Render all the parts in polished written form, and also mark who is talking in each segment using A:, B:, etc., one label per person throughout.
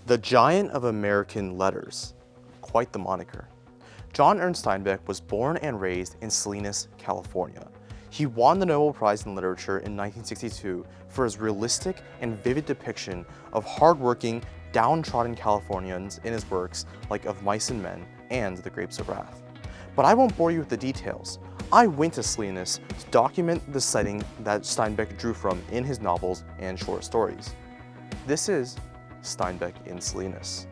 A: The Giant of American Letters. Quite the moniker. John Ernst Steinbeck was born and raised in Salinas, California. He won the Nobel Prize in Literature in 1962 for his realistic and vivid depiction of hardworking, downtrodden Californians in his works like Of Mice and Men and The Grapes of Wrath. But I won't bore you with the details. I went to Salinas to document the setting that Steinbeck drew from in his novels and short stories. This is Steinbeck in Salinas.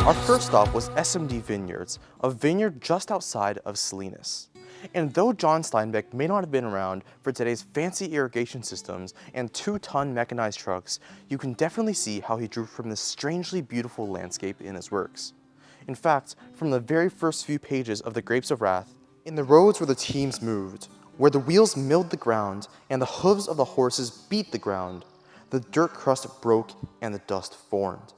A: Our first stop was SMD Vineyards, a vineyard just outside of Salinas. And though John Steinbeck may not have been around for today's fancy irrigation systems and 2-ton mechanized trucks, you can definitely see how he drew from this strangely beautiful landscape in his works. In fact, from the very first few pages of The Grapes of Wrath, in the roads where the teams moved, where the wheels milled the ground and the hooves of the horses beat the ground, the dirt crust broke and the dust formed.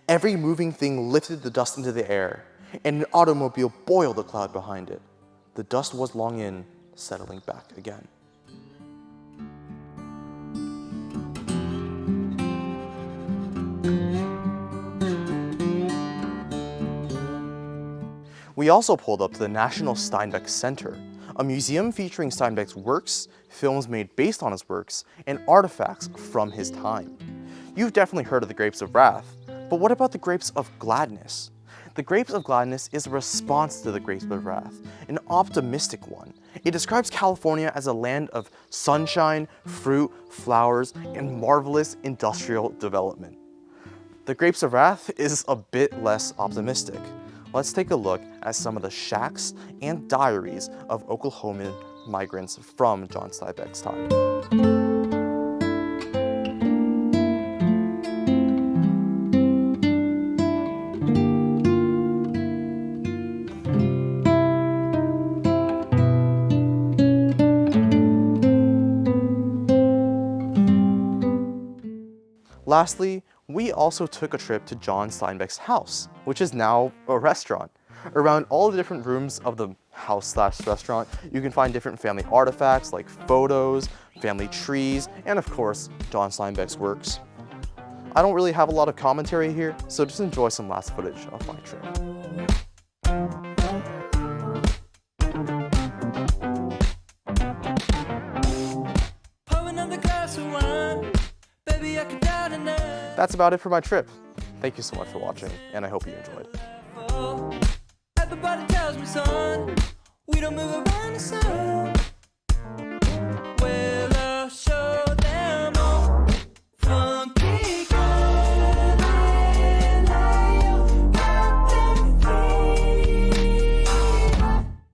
A: Every moving thing lifted the dust into the air, and an automobile boiled a cloud behind it. The dust was long in, settling back again. We also pulled up to the National Steinbeck Center, a museum featuring Steinbeck's works, films made based on his works, and artifacts from his time. You've definitely heard of The Grapes of Wrath, but what about The Grapes of Gladness? The Grapes of Gladness is a response to The Grapes of Wrath, an optimistic one. It describes California as a land of sunshine, fruit, flowers, and marvelous industrial development. The Grapes of Wrath is a bit less optimistic. Let's take a look at some of the shacks and diaries of Oklahoman migrants from John Steinbeck's time. Lastly, we also took a trip to John Steinbeck's house, which is now a restaurant. Around all the different rooms of the house/restaurant, you can find different family artifacts like photos, family trees, and of course, John Steinbeck's works. I don't really have a lot of commentary here, so just enjoy some last footage of my trip. That's about it for my trip. Thank you so much for watching, and I hope you enjoyed.
B: Everybody tells me, son, we don't move around the sun.